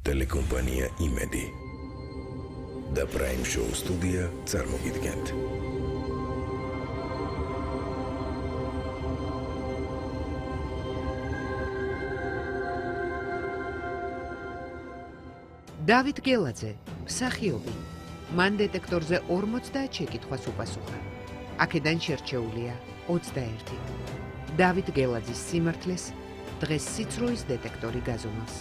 Telecompanija Imedi და Prime Show სტუდია წარმოგიდგენთ. დავით გელაძე, მსახიობი. მან დეტექტორზე 50 შეკითხვას უპასუხა. აქედან შერჩეულია 21. დავით გელაძის სიმართლეს დღეს სიცრუის დეტექტორი გაზომავს.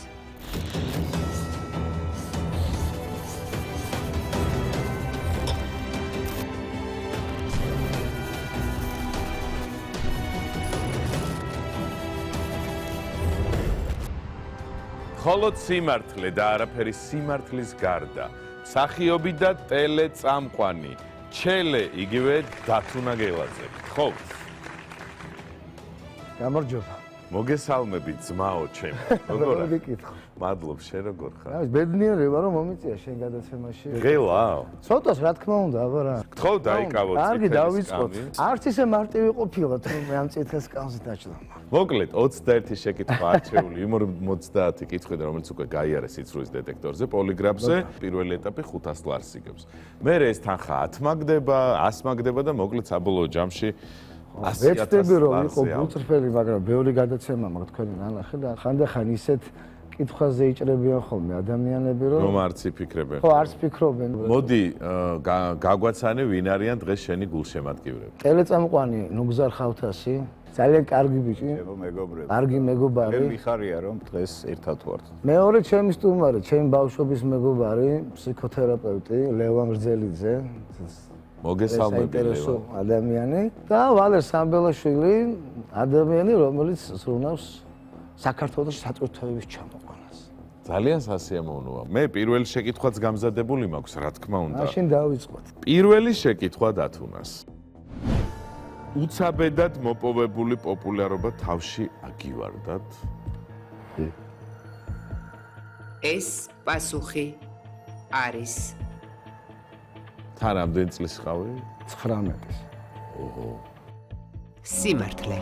მხოლოდ სიმართლე და არაფერი სიმართლის გარდა. მსახიობი და ტელეწამყვანი. ჩელე იგივე დათუნა გელაძე. ხო? გამარჯობა. მოგესალმები ძმაო ჩემი. როგორ გიკითხო? მადლობ, შენ როგორ ხარ? აი, ბედნიერება რომ მომიწია შენ გადაცემაში. გელა? ცოტას რა თქმა უნდა, აბა რა. გთხოვ დაიკავო წითელი. კარგი, დავიწყოთ. არც ისე მარტივი ყოფილად რომ მე ამ წითელს კანზე დაჭდა. მოკლედ 21 შეკითხვა არჩეული, იმურ 30 კითხვიდან რომელიც უკვე გაიარე სიცრუის დეტექტორზე, პოლიგრაფზე, პირველი ეტაპი 500 ლარს იგებს. მერე ეს თანხა 10 მაგდება, 100 მაგდება და მოკლედ საბოლოო ჯამში 100.000 რომ იყო ბუწრფელი, მაგრამ ბევრი გადაცემა მაქვს თქვენი ნანახი და ხანდახან ისეთ კითხვაზე იჭრებიან ხოლმე ადამიანები, რომ არც იფიქრებენ. ხო, არც ფიქრობენ. მოდი, გაგვაცანე ვინ არიან დღეს შენი გულშემატკივრები. ტელეწამყვანი ნუგზარ ხავთასი, ძალიან კარგი ბიჭი. მეგობრები. კარგი მეგობარი. მე მიხარია რომ დღეს ერთად ვართ. მეორე ჩემი სტუმარი, ჩემი ბავშვობის მეგობარი, ფსიქოთერაპევტი ლევან გრძელიძე. მოგესალმები ლევან. ადამიანი და ვალერ სამბელაშვილი, ადამიანი, რომელიც ზრუნავს საქართველოს საწვრთნელების ჩამოყვანას. ძალიან სასიამოვნოა. მე პირველი შეკითხვაც გამზადებული მაქვს, რა თქმა უნდა. მაშინ დავიწყოთ. პირველი შეკითხვა დათუნას. უცაბედად მოპოვებული პოპულარობა თავში აგივარდათ? ეს პასუხი არის თან რამდენი წლის ხავი? 19-ის. სიმართლე.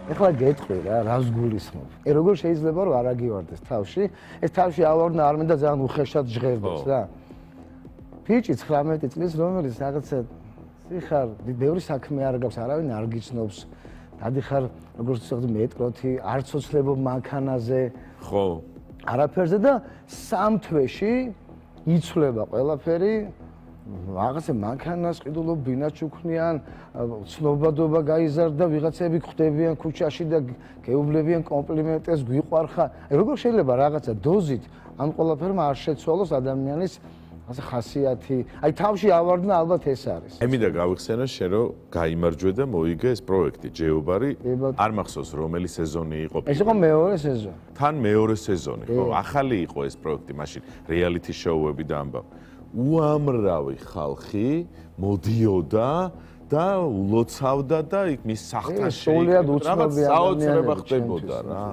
ეხლა გეტყვი რა, რას გულისხმობ? როგორ შეიძლება რომ არ აგივარდეს თავში? ეს თავში ავარდნა არ მინდა ძალიან უხეშად ჟღერდეს რა. ბიჭი 19 წლის, რომელიც რაღაცა სიხარ, ბევრი საქმე არ გაქვს, არავინ არ გიცნობს. დადიხარ, როგორც ვთქვი, მეტროთი, არ ცოცხლებობ მანქანაზე. ხო. არაფერზე და სამ თვეში იცვლება ყველაფერი. რაღაცა მანქანას ყიდულობ, ბინაჩუქნიან, ცნობადობა გაიზარდა, ვიღაცები ხვდებიან ქუჩაში და გეუბნებიან კომპლიმენტებს, გვიყვარხა. როგორ შეიძლება რაღაცა დოზით ამ ყველაფერმა არ შეცვალოს ადამიანის ასე ხასიათი. აი თავში ავარდნა ალბათ ეს არის. მე მინდა გავიხსენო შენ რომ გაიმარჯვე და მოიგე ეს პროექტი ჯეობარი. არ მახსოვს რომელი სეზონი იყო. ეს იყო მეორე სეზონი. თან მეორე სეზონი, ხო? ახალი იყო ეს პროექტი მაშინ, რეალიტი შოუები და ამბავ. უამრავი ხალხი მოდიოდა და ულოცავდა და იქ მის სახთაში სულიად უცნობი საოცრება ხდებოდა რა.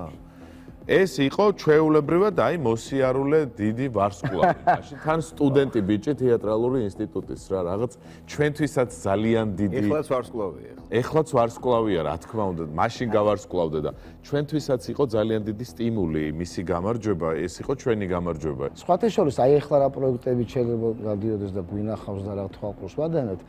ეს იყო ჩვეულებრივად აი მოსიარულე დიდი ვარსკვლავი. მაშინ თან სტუდენტი ბიჭი თეატრალური ინსტიტუტის რა რაღაც ჩვენთვისაც ძალიან დიდი. ეხლაც ვარსკვლავია. ეხლაც ვარსკვლავია რა თქმა უნდა. მაშინ გავარსკვლავდა და ჩვენთვისაც იყო ძალიან დიდი სტიმული მისი გამარჯვება, ეს იყო ჩვენი გამარჯვება. სხვათა შორის აი ეხლა რა პროექტები შეიძლება გადიოდეს და გვინახავს და რა თვალყურს ვადანებთ.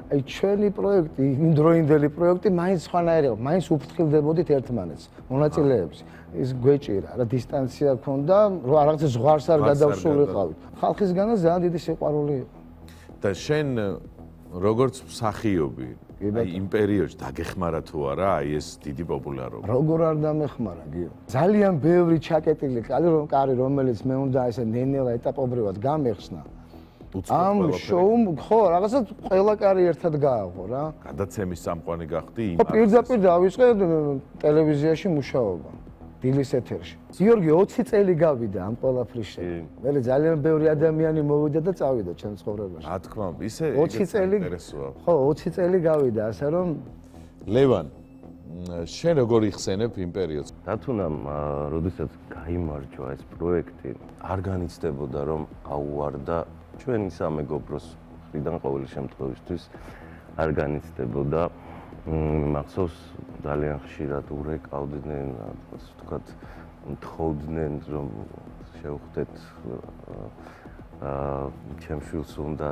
აი ჩვენი პროექტი, იმდროინდელი პროექტი მაინც სხვანაირია, მაინც უფრთხილდებოდით ერთმანეთს, მონაწილეებს. ის გვეჭირა რა დისტანცია ქონდა, რომ რაღაცა ზღვარს არ გადავსულიყავით. ხალხისგანაც ძალიან დიდი სიყვარული იყო. და შენ როგორც მსახიობი, აი იმ პერიოდში დაგეხმარა თუ არა აი ეს დიდი პოპულარობა? როგორ არ დამეხმარა, გიო. ძალიან ბევრი ჩაკეტილი კარი, რომელიც მე უნდა ესე ნენელა ეტაპობრივად გამეხსნა. ამ შოუმ ხო, რაღაცა ყველა კარი ერთად გააღო რა. გადაცემის წამყვანი გახდი იმ. ხო, პირდაპირ დავიწყე ტელევიზიაში მუშაობა. დილის ეთერში. გიორგი 20 წელი გავიდა ამ ყველაფრის შემდეგ. მე ძალიან ბევრი ადამიანი მოვიდა და წავიდა ჩემ ცხოვრებაში. რა თქმა უნდა, ისე 20 წელი. ხო, 20 წელი გავიდა, ასე რომ ლევან, შენ როგორ იხსენებ იმ პერიოდს? დათუნამ, როდესაც გაიმარჯვა ეს პროექტი, არ განიცდებოდა რომ აუვარდა ჩვენი სამეგობროს მხრიდან ყოველი შემთხვევისთვის არ განიცდებოდა. მახსოვს ძალიან ხშირად ურეკავდნენ, ასე ვთქვათ, თხოვდნენ რომ შევხვდეთ ჩემ შვილს უნდა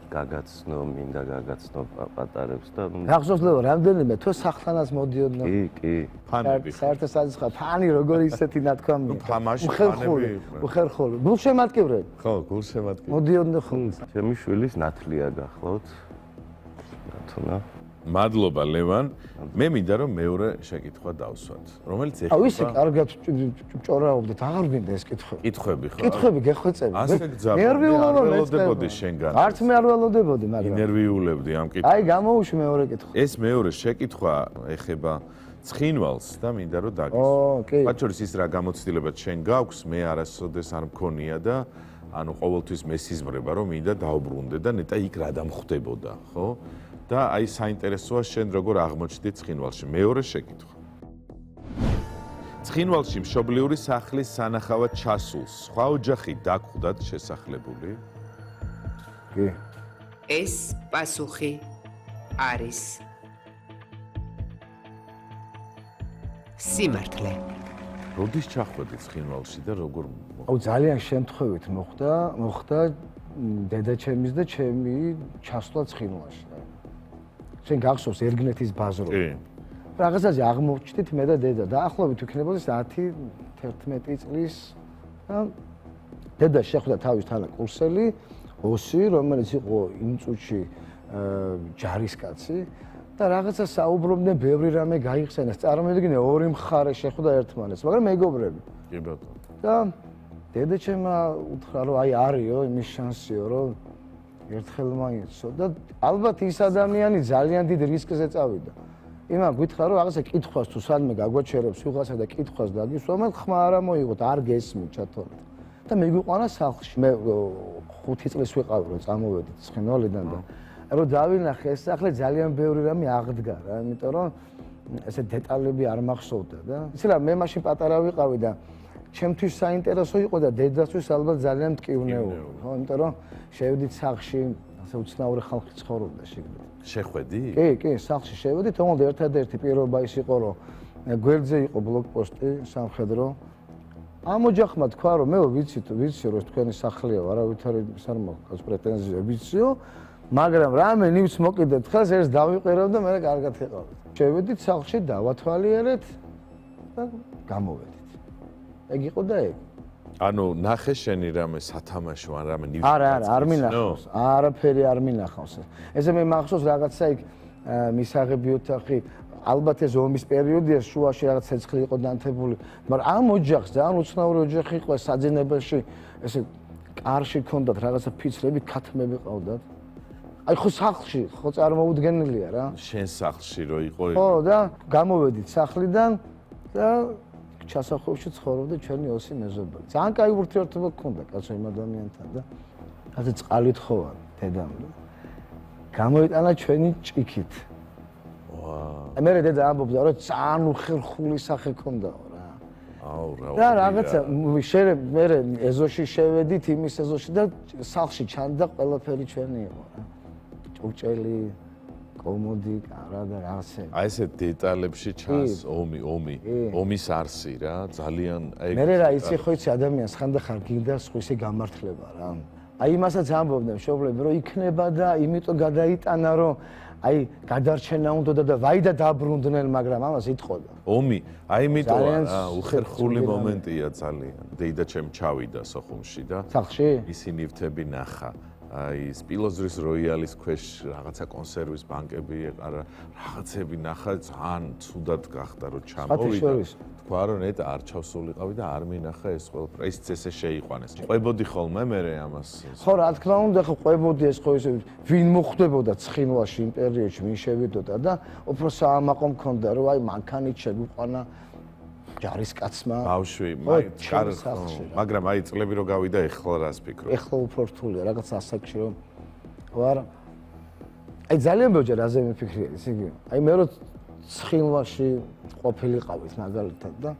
გაგაცნო, მინდა გაგაცნო პატარებს და გახსოვსდება რამდენიმე თო სახლთანაც მოდიოდნენ. კი. ფანები. საერთოდ საძახა ფანი როგორი ისეთი ნათქვამია. ფამაში ფანები. უხერხული. გულშემატკივრები. ხო, გულშემატკივრი. მოდიოდნენ ხოლმე. ჩემი შვილის ნათლია გახლავთ. თუნა მადლობა ლევან. მე მინდა რომ მეორე შეკითხვა დავსვათ, რომელიც აუ ისე კარგად ჭორაობდით, აღარ გინდა ეს კითხვები. კითხვები ხო? კითხვები გეხვეწები. ასე გძაბდი, ნერვი არ ველოდებოდი ველოდებოდი შენგან. არც მე არ ველოდებოდი, მაგრამ ინერვიულებდი ამ კითხვას. აი გამოუშვი მეორე კითხვა. ეს მეორე შეკითხვა ეხება ცხინვალს და მინდა რომ ო, დაგისვა. კი. მათ შორის ის რა გამოცდილებაც შენ გაქვს, მე არასოდეს არ მქონია და ანუ ყოველთვის მესიზმრება რომ მინდა დაუბრუნდე და ნეტა იქ რა დამხვდებოდა, ხო? და აი საინტერესოა შენ როგორ აღმოჩნდი ცხინვალში. მეორე შეკითხვა. ცხინვალში მშობლიური სახლის სანახავად ჩასულს სხვა ოჯახი დაგხვდათ შესახლებული? კი. ეს პასუხი არის სიმართლე. როდის ჩახვედი ცხინვალში და როგორ აუ ძალიან შემთხვევით მოხდა დედაჩემის და ჩემი ჩასვლა ცხინვალში. შენ გახსოვს ერგნეთის ბაზრო. კი. რაღაცაზე აღმოჩნდით მე და დედა. დაახლოებით იქნებოდა 10-11 წლის და დედა შეხვდა თავის თანა კურსელი, ოსი, რომელიც იყო იმ წუთში ჯარისკაცი და რაღაცა საუბრობდნენ, ბევრი რამე გაიხსენეს. წარმოიდგინე ორი მხარე შეხვდა ერთმანეთს, მაგრამ მეგობრები. კი ბატონო. და დედაჩემმა უთხრა რომ აი არისო იმის შანსიო რომ ერთხელ მაინცო და ალბათ ის ადამიანი ძალიან დიდ რისკზე წავიდა. იმან გითხრა რომ რაღაცა კითხვას თუ სადმე გაგვაჩერებს ვიღაცა და კითხვას დაგისვა, მაგრამ ხმა არ მოიღოთ, არ გესმით ჩათვალეთ. და მე გვიყვანა სახლში. მე 5 წლის ვიყავი რომ წამოვედით ცხინვალიდან და რომ დავინახე ეს სახლი ძალიან ბევრი რამე აღდგა რა, იმიტომ რომ ესე დეტალები არ მახსოვდა და იცი რა მე მაშინ პატარა ვიყავი და ჩემთვის საინტერესო იყო და დედასთვის ალბათ ძალიან მტკივნეო, ხო, იმიტომ რომ შევედით სახლში, ასე უცნაური ხალხი ცხოვრობდა შიგნით. შეხვედი? კი, სახლში შევედით, თუმცა ერთადერთი პირობა ის იყო, რომ გვერდზე იყო ბლოკპოსტი სამხედრო. ამ ოჯახმა თქვა, რომ მე ვიცი რომ ეს თქვენი სახლია, არავითარი არ მაქვს პრეტენზია, ვიციო, მაგრამ რამე ნივს მოკიდეთ ხელს, ეს დავიყირავ და მე კარგად იყავით. შევედით სახლში, დავათვალიერეთ და გამოვედით. ეგ იყო და ეგ. ანუ ნახე შენი რამე სათამაშო ან რამე ნივთი? არ მინახავს. არაფერი არ მინახავს. ესე მე მახსოვს რაღაცა იქ მისაღები ოთახი, ალბათ ეს ომის პერიოდია, შუაში რაღაც ცეცხლი იყო დანთებული, მაგრამ ამ ოჯახს ძალიან უცნაური ოჯახი იყო, საძინებელში ესე კარში ქონდათ რაღაცა ფიცრები, ქათმები ყავდათ. აი ხო სახლში, ხო წარმოუდგენელია რა. შენ სახლში რო იყო? ხო და გამოვედით სახლიდან და ჩასახლებში ცხოვრობდა ჩვენი ოსი მეზობელი. ძალიან კაი ურთიერთობა გქონდა კაცო იმ ადამიანთან და ასე წყალით ხოვარ დედამ. გამოიტანა ჩვენი ჭიქით. ვაა. მე დედა ამბობდა რომ ძალიან უხერხული სახე ქონდაო რა. აუ რა. და რაღაცა მე ეზოში შევედით იმის ეზოში და სახლში ჩანდა ყველაფერი ჩვენი იყო რა. ჭურჭელი კომოდი, კარა და რაღაცე. აი ესე დეტალებში ჩანს ომის არსი რა, ძალიან ეგ. მე რა იცი ხო იცი ადამიანს ხანდახარ გინდა სხვისი გამართლება რა. აი იმასაც ამბობდნენ მშობლები რომ იქნება და იმიტომ გადაიტანა რომ აი გადარჩენა უნდა და ვაი და დაბრუნდნენ, მაგრამ ამას იტყოდა. ომი, აი იმიტომ უხერხული მომენტია ძალიან. დეიდა ჩემ ჩავიდა სოხუმში და სახლში ისი ნივთები ნახა. აი სპილოზრის როიალის ქვეშ რაღაცა კონსერვის ბანკები ეყარა, რაღაცები ნახა, ძალიან ცუდად გახდა რომ ჩამოვიდა. თქვა რომ ნეტა არ ჩავსულიყავი და არ მინახა ეს ყველაფერი. ის წესე შეიყვანეს. ყვებოდი ხოლმე მე ამას. ხო რა თქმა უნდა, ხო ყვებოდი ეს ხო ისე ვინ მოხვდებოდა ცხინვალში იმ პერიოდში, ვინ შევიდოდა და უფრო საამაყო მქონდა რომ აი მანქანით შეგვიყვანა ჯარისკაცმა. ბავშვი, მაგრამ აი წლები რო გავიდა ეხლა რას ფიქრობ? ეხლა უფრო რთულია, რაღაც ასაკში რომ ვარ. აი ძალიან ბევრჯერ აზე მიფიქრია, ისე იგი. აი მე რო ცხინვალში ყოფილიყავით მაგალითად და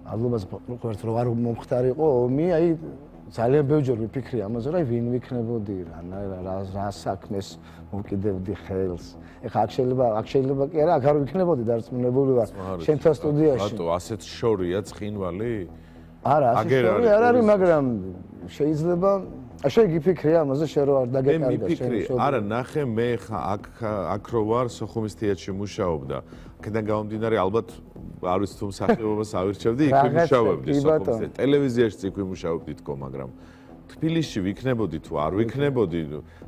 ალბათ როგორც რო არ მომხდარიყო ომი, აი ძალიან ბევრჯერ ვიფიქრე ამაზე, რომ აი ვინ ვიქნებოდი რა საქმეს მოვკიდებდი ხელს. ეხლა აქ შეიძლება კი არა, აქ არ ვიქნებოდი დარწმუნებული ვარ. შენთან სტუდიაში. ბატო, ასეთ შორია ცხინვალი? არა, ასე სწორი არ არის, მაგრამ შეიძლება შენ გიფიქრე ამაზე შენ რო არ დაგეკარგა შენ. არა, ნახე მე ხა აქ რო ვარ სოხუმის თეატრში მუშაობდა. აქედან გამომდინარე ალბათ არ ვიცი თუ მსახიობობას ავირჩევდი, იქ ვიმუშავებდი სოხუმის ტელევიზიაში იქ ვიმუშავებდი თქო, მაგრამ თბილისში ვიქნებოდი თუ არ ვიქნებოდი,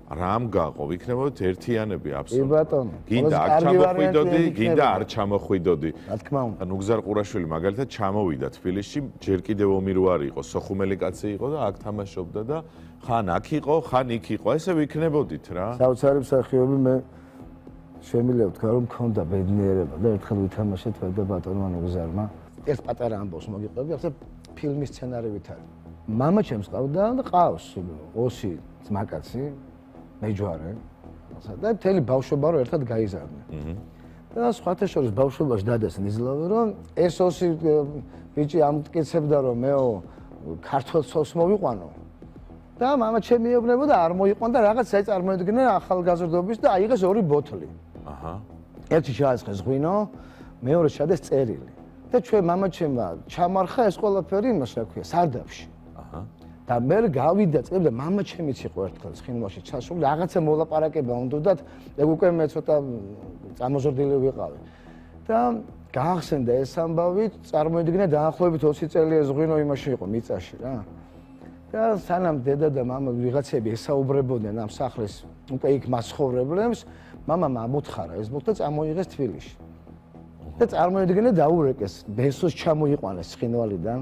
რამ გაყო, ვიქნებოდით ერთიანები აბსოლუტურად. კი ბატონო. გინდა არ ჩამოხვიდოდი, გინდა არ ჩამოხვიდოდი. რა თქმა უნდა. ნუგზარ ყურაშვილი მაგალითად ჩამოვიდა თბილისში, ჯერ კიდევ ომირვარი იყო, სოხუმელი კაცი იყო და აქ თამაშობდა და ხან აქ იყო, ხან იქ იყო. ესე ვიქნებოდით რა. საოცარი მსახიობი მე შემიძლია ვთქვა რომ მქონდა ბედნიერება და ერთხელ ვითამაშეთ მე და ბატონმა ნუგზარმა. ეს პატარა ამბავს მოგიყვები, ახლა ფილმის სცენარივით არის. მამა ჩემს ყავდა და ყავს ოსი ძმაკაცი მეჯვარე და მთელი ბავშვობა რო ერთად გაიზარდნენ. და სხვათა შორის ბავშვობაში დადეს ნიზლავი რომ ეს ოსი ბიჭი ამტკიცებდა რომ მეო ქართულ სოს მოვიყვანო და მამა ჩემი ეუბნებოდა არ მოიყვან და რაღაც წარմოედგნენ ახალგაზრდობის და აიღეს ორი ბოთლი. აჰა. ერთი ჩაასხეს ღვინო, მეორე ჩადეს წერილი. და ჩვენ მამა ჩემმა ჩამარხა ეს ყველაფერი იმას რა ქვია სარდაფში. და მე გავიდა წლები და მამა ჩემიც იყო ერთხელ ცხინვალში ჩასული რაღაცა მოლაპარაკება უნდათ ეგ უკვე მე ცოტა წამოზრდილი ვიყავი და გაახსენდა ეს ამბავი წარმოედგინა დაახლოებით 20 წელი ეს ღვინო იმაში იყო მიწაში რა და სანამ დედა და მამა ვიღაცები ესაუბრებოდნენ ამ სახლის უკვე იქ მაცხოვრებლებს მამამ ამოთხარა ეს ბოთლი და წამოიღეს თბილისში და წარმოედგინა დაურეკეს ბესოს ჩამოიყვანეს ცხინვალიდან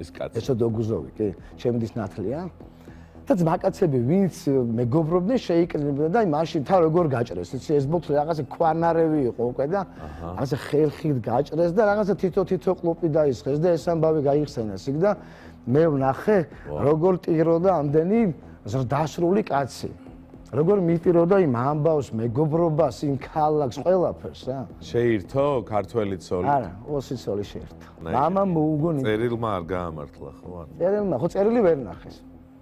ეს კაცი. ესო დოგუზოვი, კი, ჩემთვის ნათლია. და ძმაკაცები, ვინც მეგობრობდნენ, შეიკრიბნენ და მაშინ თან როგორ გაჭრეს, იცი ეს ბოთლი რაღაცა ქვანარევი იყო უკვე და რაღაცა ხერხით გაჭრეს და რაღაცა თითო ყლუპი დაისხეს და ეს ამბავი გაიხსენეს იქ და მე ვნახე როგორ ტიროდა ამდენი ზრდასრული კაცი. როგორ მიტიროდა იმ ამბავს, მეგობრობას, იმ ქალაქს, ყველაფერს რა. შეირთო ქართველი ცოლი? არა, ოსი ცოლი შეირთო. მამა მოუგონი. წერილმა არ გაამართლა ხო? წერილმა, ხო წერილი ვერ ნახეს.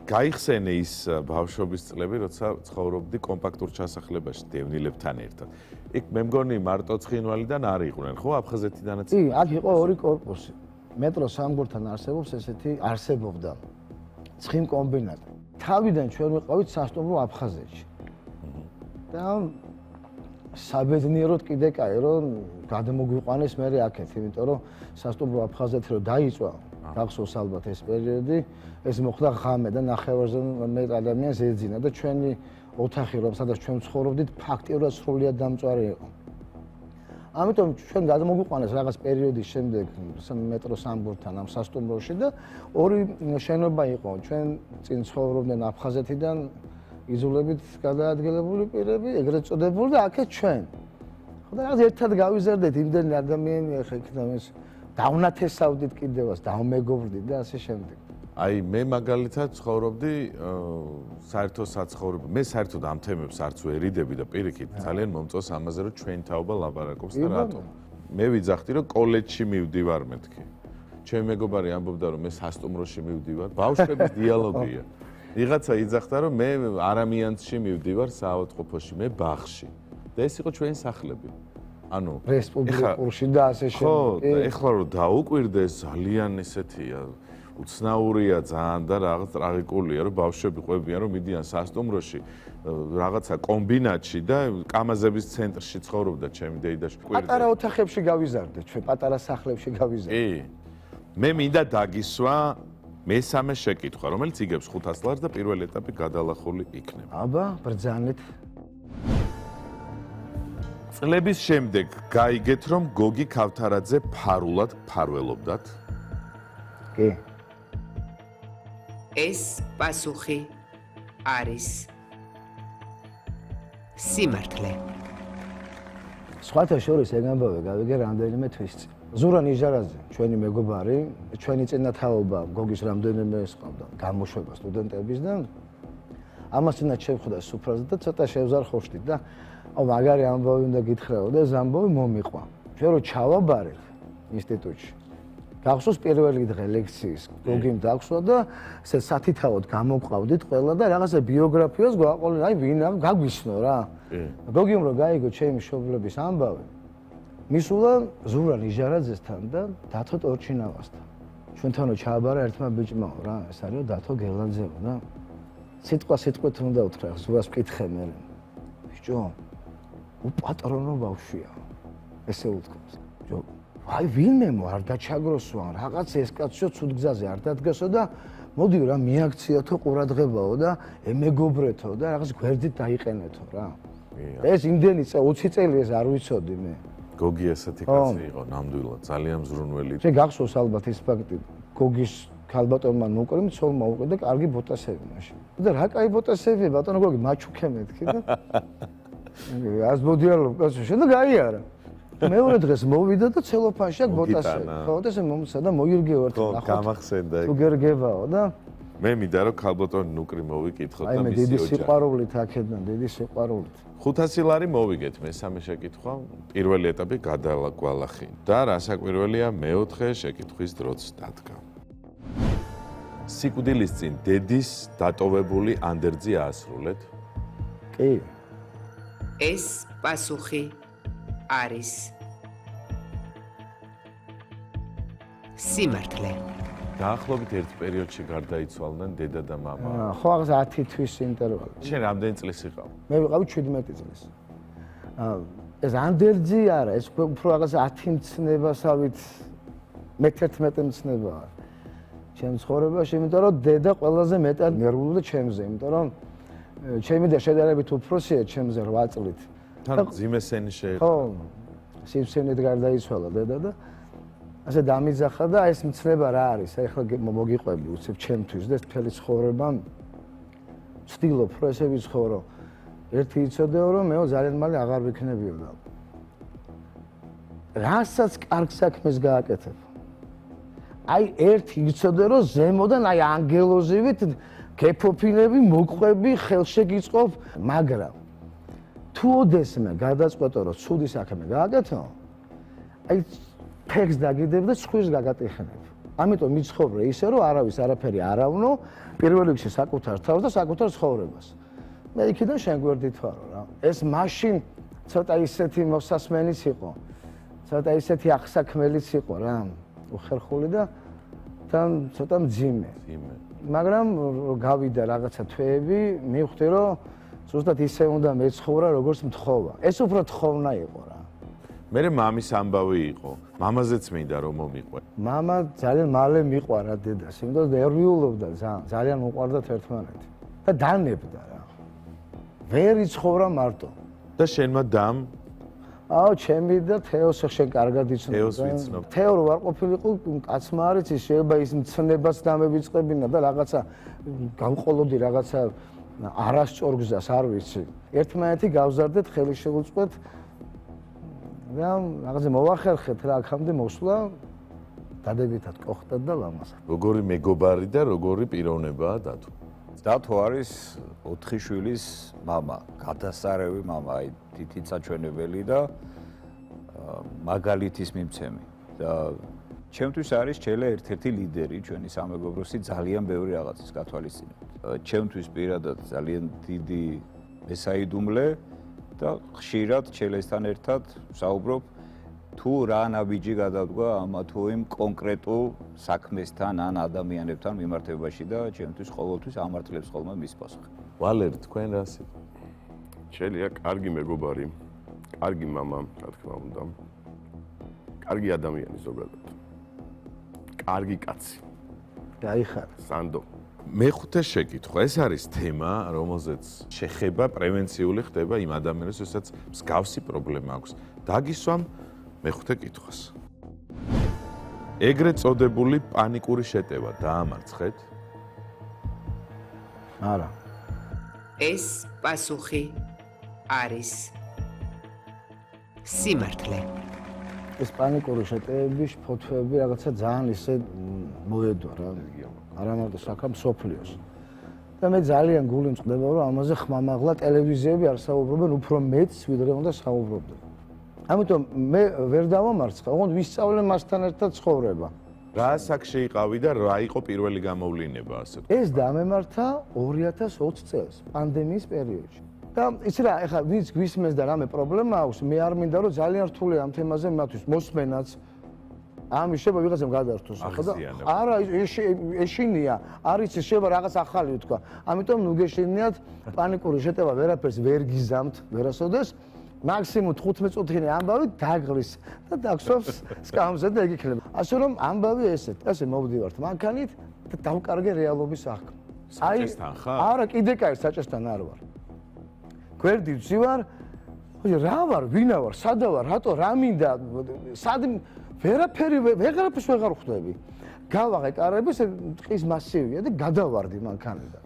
გაიხსენე ის ბავშვობის წლები, როცა ცხოვრობდი კომპაქტურ ჩასახლებაში დევნილებთან ერთად. იქ მე მგონი მარტო ცხინვალიდან არ იყვნენ, ხო? აფხაზეთიდანაც? კი, აქ იყო ორი კორპუსი. მეტრო სამგურთან არსებობდა ცხიმ კომბინატი. თავიდან ჩვენ ვიყავით სასტუმრო აფხაზეთში. და საბედნიეროდ კიდე კაი რომ გადმოგვიყვანეს მე აქეთ, იმიტომ რომ სასტუმრო აფხაზეთი რომ დაიწვა, გახსოვს ალბათ ეს პერიოდი, ეს მოხდა ღამე და ნახევარზე მეტ ადამიანს ეძინა და ჩვენი ოთახი რომ სადაც ჩვენ ცხოვრობდით, ფაქტიურად სრულიად დამწვარი იყო. ამიტომ ჩვენ გადმოგვიყვანეს რაღაც პერიოდის შემდეგ მეტრო სამგურთან ამ სასტუმროში და ორი შენობა იყო ჩვენ წინ ცხოვრობდნენ აფხაზეთიდან იზოლებით გადაადგილებული პირები ეგრეთ წოდებული და აქეთ ჩვენ ხო და რაღაც ერთად გავიზარდეთ იმდენი ადამიანი ახლა იქ და ეს დავნათესავდით კიდევაც დავმეგობრდით და ასე შემდეგ აი მე მაგალითად ცხოვრობდი საერთო საცხოვრებელ მე საერთოდ ამ თემებს არც ვერიდები და პირიქით ძალიან მომწონს ამაზე რომ ჩვენ თაობა ლაპარაკობს და რატომ მე ვიძახდი რომ კოლეჯში მივდივარ მეთქი ჩემი მეგობარი ამბობდა რომ მე სასტუმროში მივდივარ ბავშვების დიალოგია ვიღაცა იძახდა რომ მე არამიანცში მივდივარ საავადმყოფოში მე ბაღში და ეს იყო ჩვენი სახლები ანუ რესპუბლიკურში და ასე შემდეგ ხო ეხლა რომ დაუკვირდეს ძალიან ესეთია უცნაურია ძალიან და რაღაც ტრაგიკულია რომ ბავშვები ყვებიან რომ მიდიან სასტუმროში რაღაცა კომბინატში და კამაზების ცენტრში ცხოვრობდა ჩემი დეიდაში პატარა ოთახებში გავიზარდეთ ჩვენ პატარა სახლებში გავიზარდეთ კი მე მინდა დაგისვა მესამე შეკითხვა რომელიც იგებს 500 ლარს და პირველი ეტაპი გადალახული იქნება აბა ბრძანეთ წლების შემდეგ გაიგეთ რომ გოგი ქავთარაძე ფარულად ფარველობდათ კი ეს პასუხი არის სიმართლე. სხვათა შორის ეგ ამბავი გავიგე რამდენიმე თვის წინ. ზურა ნიჟარაძე, ჩვენი მეგობარი, ჩვენი წინათაობა გოგის რამდენიმე ესყავდა გამოშვება სტუდენტების და ამასთანაც შევხვდა სუფრაზე და ცოტა შევზარხოშდით და აუ მაგარი ამბავი უნდა გითხრაო და ეს ამბავი მომიყვა. ჩვენ რო ჩავაბარეთ ინსტიტუტში გახსოვს პირველი დღე ლექციის გოგიმ დააქვსვა და ესე სათითაოდ გამოვყავდით ყველა და რაღაცა ბიოგრაფიას გვაყოლე, აი ვინა გაგვისნო რა. გოგიმ რო გაიგო ჩემი მშობლების ამბავი, მისულა ზურა ნიჟარაძესთან და დათო ტორჩინავასთან. ჩვენთანო ჩააბარა ერთმა ბიჭმა რა, ეს არისო დათო გელაძეო და სიტყვით უნდა უთხრა, ზუას ვკითხე მე. ბიჭო, უპატრონო ბავშვია. ესე უთქვამს. ბიჭო, აი ვინმე არ დაჩაგროსვან, რაღაც ეს კაცო ცუდ გზაზე არ დადგასო და მოდი რა მიაქციათო ყურადღებაო და ემეგობრეთო და რაღაც გვერდით დაიყენეთო რა. ეს იმდენი 20 წელი ეს არ ვიცოდი მე. გოგი ესეთი კაცი იყო, ნამდვილად, ძალიან მზრუნველი. შენ გახსოვს ალბათ ეს ფაქტი, გოგის ქალბატონმა ნუკრიმ ცოლმა უყიდა კარგი ბოტასები მაშინ. და რა კაი ბოტასებია, ბატონო გოგი, მაჩუქე მეთქი და ას მოდიალობ კაცო, შენ და გაიარა. მეორე დღეს მოვიდა და ცელოფანში აქ ბოტასები. ხო, და ესე მომცა და მოირგეო ერთ ხო, გამახსენდა ეგ. თუ გერგებაო და მე მინდა რომ ქალბატონი ნუკრი მოვიკითხოთ და აი მე მისი დიდი ოჯახი. სიყვარულით აქედან, დიდი სიყვარულით. 500 ლარი მოვიგეთ მესამე შეკითხვა, პირველი ეტაპი გადაგვალახი და რასაკვირველია მეოთხე შეკითხვის დროც დადგა. სიკვდილის წინ დედის დატოვებული ანდერძი აასრულეთ? კი. ეს პასუხი არის სიმართლე. დაახლოებით ერთ პერიოდში გარდაიცვალნენ დედა და მამა. ხო, რაღაც 10 თვის ინტერვალი. შენ რამდენი წლის იყავ? მე ვიყავი 17 წლის. ეს ანდერძი არა, ეს უფრო რაღაც 10 მცნებასავით მე-11 მცნებაა. ჩემ ცხოვრებაში, იმიტომ რომ დედა ყველაზე მეტად ნერვულობდა ჩემზე, იმიტომ რომ ჩემი და შედარებით უფროსია ჩემზე 8 წლით. თან ძიმესენი შეეყო. ხო, სივსენით გარდაიცვალა დედა და ასე დამიძახა და ეს მცნება რა არის? აი ახლა მოგიყვები უცებ ჩემთვის და მთელი ცხოვრება ვცდილობ რომ ესე ვიცხოვრო. ერთი იცოდეო რომ მეო ძალიან მალე აღარ ვიქნებიო და რასაც კარგ საქმეს გააკეთებ. აი ერთი იცოდე რომ ზემოდან აი ანგელოზივით გეფოფინები, მოყვები, ხელშეგიწყობ, მაგრამ თუ ოდესმე გადაწყვეტო რომ ცუდი საქმე გააკეთო, აი ფეხს დაგიდებ და სხვის გაგატეხნებ. ამიტომ მიცხოვრე ისე რომ არავის არაფერი არ ავნო, პირველ რიგში საკუთარ თავს და საკუთარ ცხოვრებას. მე იქიდან შენ გვერდით ვარო რა. ეს მაშინ ცოტა ისეთი მოსასმენიც იყო. ცოტა ისეთი აღსაქმელიც იყო რა. უხერხული და თან ცოტა მძიმე. მაგრამ გავიდა რაღაცა თვეები, მივხვდი რომ ზუსტად ისე უნდა მეცხოვრა, როგორც მთხოვა. ეს უფრო თხოვნა იყო რა. მერე მამის ამბავი იყო. მამაზეც მინდა რომ მომიყვე. მამა ძალიან მალე მიყვარა დედას, იმიტომ რომ ნერვიულობდა ძალიან უყვარდათ ერთმანეთი და დანებდა რა. ვერ იცხოვრა მარტო. და შენმა დამ აუ, ჩემი და თეოს შენ კარგად იცნობ. თეოს ვიცნობ. თეო რო არ ყოფილიყო, კაცმა არ იცის, შეიძლება ის მცნებას დამებიწყებინა და რაღაცა გავყოლოდი რაღაცა არასწორ გზას, არ ვიცი. ერთმანეთი გავზარდეთ, ხელი შევუწყვეთ და რაღაცა მოვახერხეთ რა, აქამდე მოსვლა დადებითად ყოხტად და ლამაზად. როგორი მეგობარი და როგორი პიროვნებაა დათო? დათო არის 4 შვილის მამა, გადასარევი მამა, აი თითით საჩვენებელი და მაგალითის მიმცემი. და ჩემთვის არის ჩელა ერთ-ერთი ლიდერი ჩვენი სამეგობროსი ძალიან ბევრი რაღაცის გათვალისწინებით. ჩემთვის პირადად ძალიან დიდი მესაიდუმლე და ხშირად ჩელესთან ერთად ვსაუბრობ თუ რა ნაბიჯი გადადგა ამა თუ იმ კონკრეტულ საქმესთან ან ადამიანებთან მიმართებაში და ჩემთვის ყოველთვის ამართლებს ხოლმე მის პასუხი. ვალერი, თქვენ რას იყო? შელია კარგი მეგობარი, კარგი მამა, რა თქმა უნდა. კარგი ადამიანი ზოგადად. კარგი კაცი. გაიხარ. სანდო. მეხუთე შეკითხვა, ეს არის თემა, რომელზეც შეხება პრევენციული ხდება იმ ადამიანებს, ვისაც მსგავსი პრობლემა აქვს. დაგისვამ მეხუთე კითხვას. ეგრეთ წოდებული პანიკური შეტევა დაამარცხეთ? არა. ეს პასუხი არის სიმართლე. ეს პანიკური შეტევები, ფოთვეები რაღაცა ძალიან ისე მოედვა რა. არა მარტო საკამ სოფლიოს. და მე ძალიან გული მწყდება რომ ამაზე ხმამაღლა ტელევიზიები არ საუბრობენ უფრო მეც ვიდრე უნდა საუბრობდნენ. ამიტომ მე ვერ დავამარცხე, ოღონდ ვისწავლე მასთან ერთად ცხოვრება. რა საკში იყავი და რა იყო პირველი გამოვლინება ასე ვთქვათ? ეს დამემართა 2020 წელს, პანდემიის პერიოდში. და იცი რა, ეხლა ვინც გვისმენს და რამე პრობლემა აქვს, მე არ მინდა რომ ძალიან რთული ამ თემაზე მათთვის მოსმენაც. ამის შეება ვიღაცამ გადართოს ხო და აღზიანება. არა ეშინია არის შეება რაღაც ახალი უთქვა ამიტომ ნუ გეშინიათ პანიკური შეტევა ვერაფერს ვერ გიზამთ ვერასოდეს მაქსიმუმ 15 წუთიანი ამბავი დაგღლის და დაგსვავს სკამზე და ეგ იქნება ასე რომ ამბავი ესე მოვდივართ მანქანით და დავკარგე რეალობის აღქმა საჭესთან ხარ? არა კიდე კაი საჭესთან არ ვარ გვერდით ვზივარ რა ვარ ვინა ვარ სადა ვარ რატო რა მინდა სად ვერაფერი ვეღარაფერს ვეღარ ხვდები გავაღე კარების ტყის მასივია და გადავარდი მანქანიდან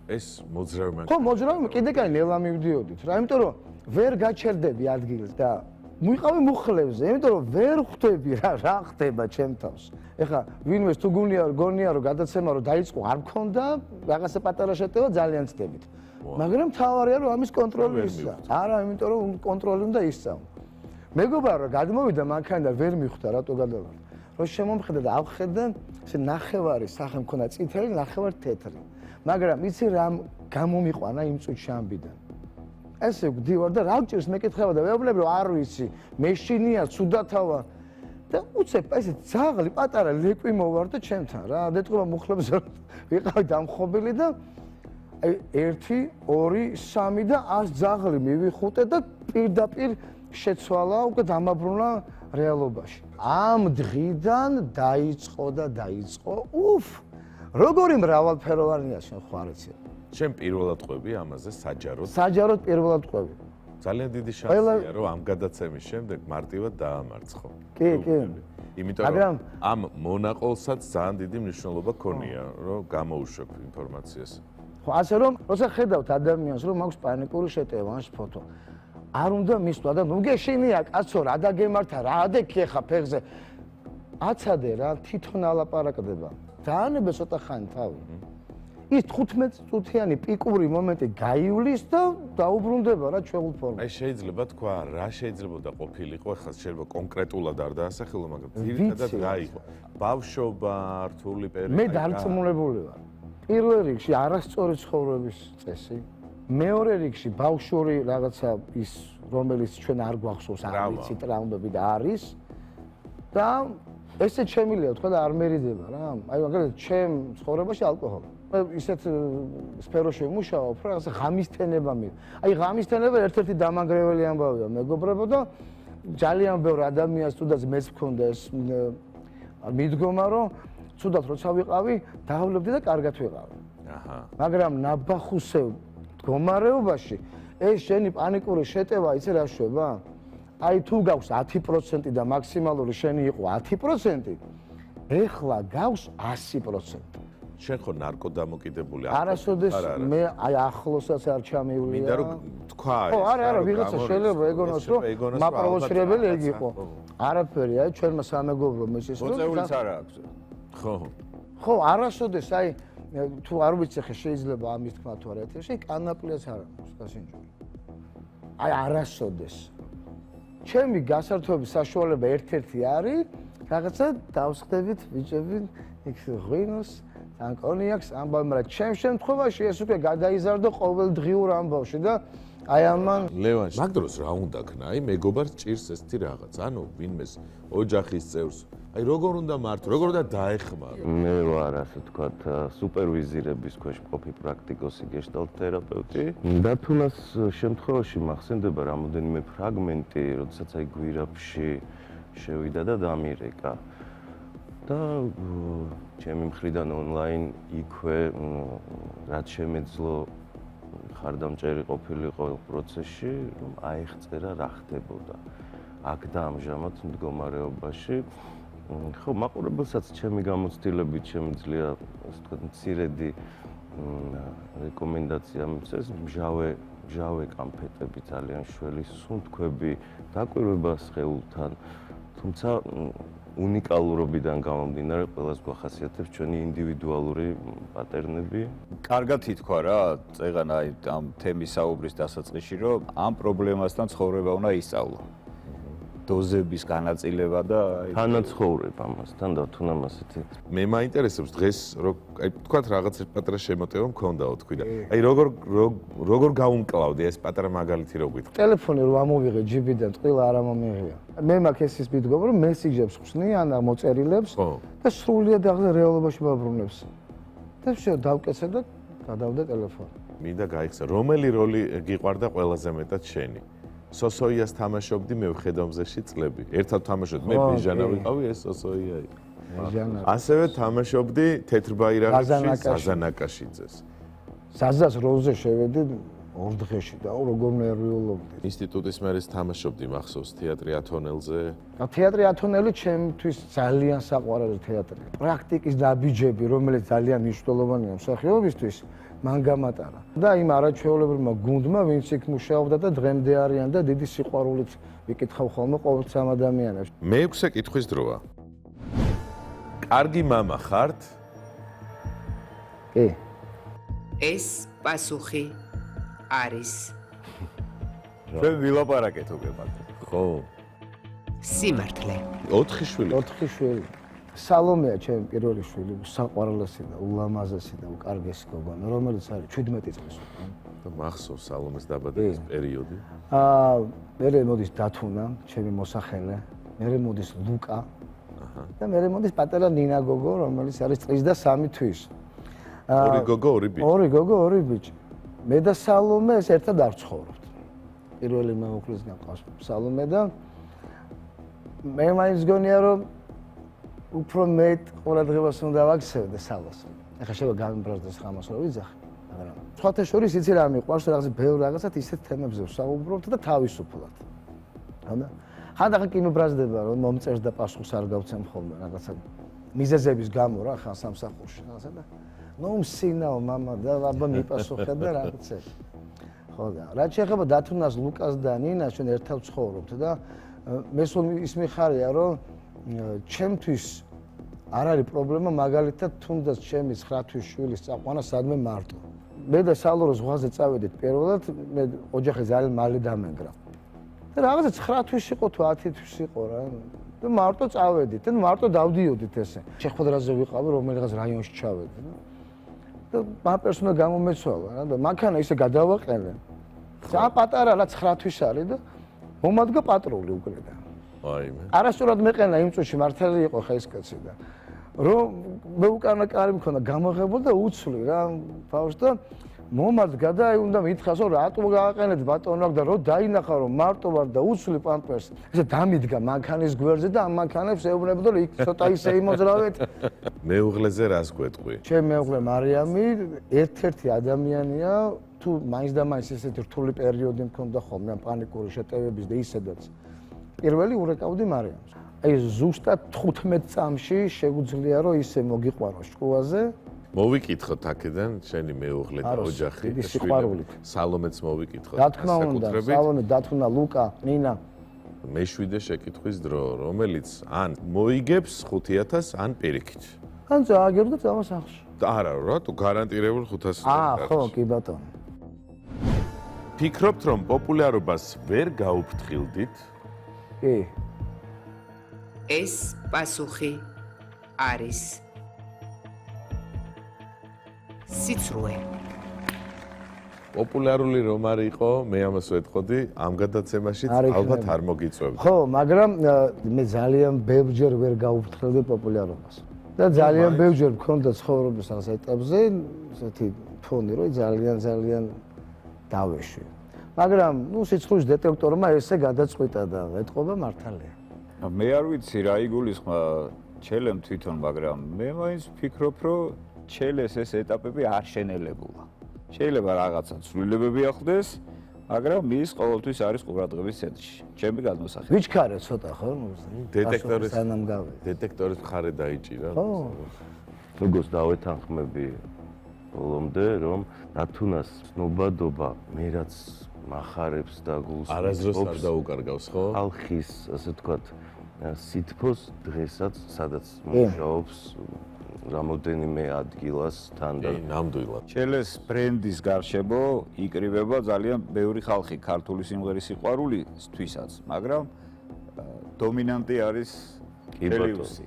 ეს მოძრავი მანქანა. ხო მოძრავი კიდე კაი ნელა მივდიოდით რა იმიტომ რომ ვერ გაჩერდები ადგილს და მივიყავი მუხლებზე იმიტომ რომ ვერ ხვდები რა ხდება ჩემ თავს ეხლა ვინმეს თუ გონია რომ გადაცემა რომ დაიწყო არ მქონდა რაღაცა პატარა შეტევა ძალიან ცდებით მაგრამ თავარია რომ ამის კონტროლი ისცა არა იმიტომ რომ კონტროლი უნდა ისწავლო მეგობარ რომ გადმოვიდა მანქანიდან ვერ მიხვდა რატო გადავარ რომ შემომხედა და ავხედა ესე ნახევარი სახე მქონდა წითელი ნახევარი თეთრი მაგრამ იცი რა გამომიყვანა იმ წუთში ამბიდან ესე ვდივარ და რა გჭირს მეკითხება და ვეუბნები რომ არ ვიცი მეშინია ცუდათავა და უცებ ესე ძაღლი პატარა ლეკვი მოვარ და ჩემთან რა დეტყობა მუხლებზე ვიყავი დამხობილი და აი 1 2 3 და 100 ძაღლი მივიხუტე და პირდაპირ შეცვალა უკვე დამაბრუნა რეალობაში ამ დღიდან დაიწყო უფ როგორი მრავალფეროვანია შენ ხوارეცი შენ პირველად ყვები ამაზე საჯაროდ საჯაროდ პირველად ყვები ძალიან დიდი შანსია რომ ამ გადაცემის შემდეგ მარტივად დაამარცხო კი იმიტომ რომ ამ მონაყოლსაც ძალიან დიდი მნიშვნელობა ქონია რომ გამოუშვებ ინფორმაციას ხო ასე რომ როცა ხედავთ ადამიანს რომ აქვს პანიკური შეტევა ან ფოტო არ უნდა მისვლა და ნუ გეშინია კაცო რა დაგემართა რა ადექი ხა ფეხზე აცადე რა თვითონ ალაპარაკდება დაანებე ცოტა ხანი თავი ის 15 წუთიანი პიკური მომენტი გაივლის და დაუბრუნდება რა ჩვეულ ფორმაში. აი შეიძლება თქვა რა შეიძლებოდა ყოფილიყო, ახლა შეიძლება კონკრეტულად არ დაასახელო, მაგრამ ძირითადად რა იყო? ბავშვობა, რთული პერიოდი. მე დარწმუნებული ვარ. პირველ რიგში არასწორი ცხოვრების წესი, მეორე რიგში ბავშვური რაღაცა ის რომელიც ჩვენ არ გვახსოვს, არ ვიცი ტრაუმები და არის და ესე შემილია თქვა და არ მერიდება რა. აი მაგალითად ჩემ ცხოვრებაში ალკოჰოლი ისეთ სფეროში ვმუშაობ, რა ასე ღამისთენება მე. აი ღამისთენება ერთ-ერთი დამანგრეველი ამბავია მეგობრებო და ძალიან ბევრ ადამიანს თუდაც მეც მქონდა ეს მიდგომა, რომ თუდად როცა ვიყავი, დავლებდი და კარგად ვიყავი. აჰა. მაგრამ ნაბახუსევ მდგომარეობაში ეს შენი პანიკური შეტევა იცი რა შვება? აი თუ გაქვს 10% და მაქსიმალური შენი იყო 10%, ეხლა გაქვს 100%. შენ ხო ნარკოდამოკიდებული არასოდეს მე აი ახლოსაც არ ჩამივლია. მინდა რომ თქვა ეს. ხო, არა, ვიღაცა შეიძლება ეგონოს რომ მაპროვოცირებელი ეგ იყო. არაფერი, აი ჩვენმა სამეგობრო მისის რომ მოწეულიც არა აქვს. ხო. ხო, არასოდეს აი თუ არ ვიცი ხე შეიძლება ამის თქვა თუ არა ეთერში, კანაპლიაც არ აქვს გასინჯული. აი არასოდეს. ჩემი გასართობების საშუალება ერთ-ერთი არის, რაღაცა დავსხდებით ბიჭები, იქ ღვინოს ან კონიაკს ამბავი, მაგრამ ჩემ შემთხვევაში ეს უკვე გადაიზარდო ყოველდღიურ ამბავში და აი ამან ლევან, მაგ დროს რა უნდა ქნა? აი მეგობარს ჭირს ესეთი რაღაც, ანუ ვინმეს ოჯახის წევრს. აი როგორ უნდა მართო, როგორ უნდა დაეხმარო? მე ვარ ასე ვთქვათ, სუპერვიზირების ქვეშ მყოფი პრაქტიკოსი გეშტალტ თერაპევტი. და თუნას შემთხვევაში მახსენდება რამოდენიმე ფრაგმენტი, როდესაც აი გვირაბში შევიდა და დამირეკა. და ჩემი მხრიდან ონლაინ იქვე რაც შემეძლო ხარდამჭერი ყოფილიყო პროცესში, რომ აიღწერა რა ხდებოდა. აქ და ამჟამად მდგომარეობაში ხო მაყურებელსაც ჩემი გამოცდილებით შემიძლია ასე ვთქვათ მცირედი რეკომენდაცია მისცეს მჟავე კამფეტები ძალიან შველი სუნთქვები დაკვირვება სხეულთან თუმცა უნიკალურობიდან გამომდინარე ყველას გვახასიათებს ჩვენი ინდივიდუალური პატერნები. კარგად ითქვა რა, წეღან აი ამ თემის საუბრის დასაწყისში, რომ ამ პრობლემასთან ცხოვრება უნდა ისწავლო. დოზების განაწილება და თანაცხოვრება მასთან და თუნდაც ასეთი მე მაინტერესებს დღეს აი თქვათ რაღაც პატარა შემოტევა მქონდაო თქვი და აი როგორ გაუმკლავდი ეს პატარა მაგალითი რო გითხრა ტელეფონი რო ამოვიღე ჯიბიდან ტყილა არ ამომიღია მე მაქვს ეს მიდგომა რომ მესიჯებს ხსნიან და მოწერილებს და სრულიად აღზე რეალობაში ვაბრუნებს და всё დავკეცე და გადავდა ტელეფონი მინდა გაიხსნა რომელი როლი გიყვარდა ყველაზე მეტად შენი სოსოიას თამაშობდი მე ვხედავმზეში წლები ერთად თამაშობდი მე ბეჟანა ვიყავი ეს სოსოია იყო ასევე თამაშობდი თეთრბაირაღში ზაზანაკაშიძეს ზაზას როლზე შევედი 2 დღეში და როგორ ნერვიულობდი ინსტიტუტის მერეს თამაშობდი მახსოვს თეატრი ათონელზე თეატრი ათონელი ჩემთვის ძალიან საყვარელი თეატრი პრაქტიკის დაბიჯები რომელიც ძალიან მნიშვნელოვანია მსახიობისთვის მან გამატარა და იმ არაჩვეულებრივმა გუნდმა ვინც იქ მუშაობდა და დღემდე არიან და დიდი სიყვარულით ვიკითხავ ხოლმე ყოველთვის ამ ადამიანებს მე-6 კითხვის დროა კარგი მამა ხართ? კი ეს პასუხი არის ჩვენ ვილაპარაკეთ უბრალოდ ხო სიმართლე 4 შვილი 4 შვილი სალომეა ჩემი პირველი შვილი საყვარლესი და ულამაზესი და უკარგესი გოგონა რომელიც არის 17 წლის და მახსოვს სალომეს დაბადების პერიოდი მერე მოდის დათუნა ჩემი მოსახელე მერე მოდის ლუკა და მერე მოდის პატარა ნინა გოგო რომელიც არის წლის და 3 თვის ორი გოგო ორი ბიჭი ორი გოგო ორი ბიჭი მე და სალომე ეს ერთად არ ცხოვრობთ პირველი მეუღლისგან ყავს სალომე და მე მაინც გონია რომ უფრო მეტ ყურადღებას უნდა ვაქცევდე სალოს ეხლა შევა გამიბრაზდეს ხამას რომ ვიძახი მაგრამ სხვათა შორის იცი რა მიყვარს რაღაცა ბევრ რაღაცად ისეთ თემებზე ვსაუბრობთ და თავისუფლად ხანდა ხანდახან კინობრაზდება რომ მომწერს და პასუხს არ გავცემ ხოლმე რაღაცა მიზეზების გამო რა ხან სამსახურში რაღაცა და ნუ მსინაო მამა და აბა მიპასუხე და რაღაცა ხო და რაც შეეხება დათუნას ლუკას და ნინას ჩვენ ერთად ვცხოვრობთ და მე სულ ის მიხარია რომ ჩემთვის არ არის პრობლემა მაგალითად თუნდაც ჩემი 9 თვის შვილის წაყვანა სადმე მარტო მე და სალო ზღვაზე წავედით პირველად მე ოჯახი ძალიან მალე დამეგრა და რაღაცა 9 თვის იყო თუ 10 თვის იყო რა და მარტო წავედით და მარტო დავდიოდით ესე შეხვედრაზე ვიყავი რომელიღაც რაიონში ჩავედი და მაპერსონა გამომეცვალა რა და მანქანა ისე გადავაყენე ძალიან პატარა რა 9 თვის არის და მომადგა პატრული უკრედა აიმე არასწორად მეყენა იმ წუთში მართალი იყო ხა ეს კაცი და რომ მე უკანა კარი მქონდა გამოღებული და უცვლი რა ბავშვს და მომადგა და აი უნდა მითხრას რომ რატო გააყენეთ ბატონო და რომ დაინახა რომ მარტო ვარ და უცვლი პამპერს ესე დამიდგა მანქანის გვერდზე და ამ მანქანებს ეუბნებოდა რომ იქ ცოტა ისე იმოძრავეთ მეუღლეზე რას გვეტყვი ჩემი მეუღლე მარიამი ერთ-ერთი ადამიანია თუ მაინც და მაინც ესეთი რთული პერიოდი მქონდა ხოლმე ამ პანიკური შეტევების და ისედაც პირველი ურეკავდი მარიამს აი ზუსტად 15 წამში შეგვიძლია რომ ისე მოგიყვარო შკუაზე მოვიკითხოთ აქედან შენი მეუღლე და ოჯახი დიდი სიყვარულით სალომეც მოვიკითხოთ რა თქმა უნდა სალომე დათუნა ლუკა ნინა მე-7 შეკითხვის დრო რომელიც ან მოიგებს 5000 ან პირიქით ან წააგებს და წავა სახლში არა რატო გარანტირებულ 500 ხო კი ბატონო ფიქრობთ რომ პოპულარობას ვერ გაუფრთხილდით კი ეს პასუხი არის სიცრუე პოპულარული რომ არ იყო მე ამას ვეთყოდი ამ გადაცემაშიც ალბათ არ მოგიწევდა ხო მაგრამ მე ძალიან ბევრჯერ ვერ გაუფრთხილდი პოპულარობას და ძალიან ბევრჯერ მქონდა ცხოვრების ამ ეტაპზე ესეთი ფონი რომ ძალიან დავეშვი მაგრამ ნუ სიცხვის დეტექტორმა ესე გადაწყვიტა და ეთყობა მართალია მე არ ვიცი რა იგულისხმა ჩელემ თვითონ მაგრამ მე მაინც ვფიქრობ რომ ჩელეს ეს ეტაპები არ შენელებულა შეიძლება რაღაცა ცვლილებები ახდეს მაგრამ მის ყოველთვის არის ყურადღების ცენტრში ჩემი გადმოსახით ვიჩქარე ცოტა ხო დეტექტორის მხარე დაიჭირა ხო როგორც დავეთანხმები ბოლომდე რომ დათუნას ცნობადობა მე რაც მახარებს და გულს არასდროს არ დაუკარგავს ხო ხალხის ასე ვთქვათ სითფოს დღესაც სადაც მუშაობს რამოდენიმე ადგილას თან და ნამდვილად ჩელეს ბრენდის გარშემო იკრიბება ძალიან ბევრი ხალხი ქართული სიმღერის სიყვარულისთვისაც მაგრამ დომინანტი არის ჰელიუსი.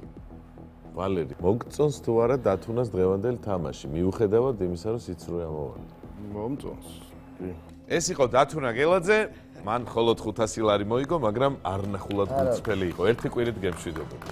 ვალერი, მოგწონს თუ არა დათუნას დღევანდელი თამაში, მიუხედავად იმისა, რომ სიცრუე ამოვარდა. მომწონს. ეს იყო დათუნა გელაძე, მან მხოლოდ 500 ლარი მოიგო, მაგრამ არნახულად გულწრფელი იყო. ერთი კვირით გემშვიდობები.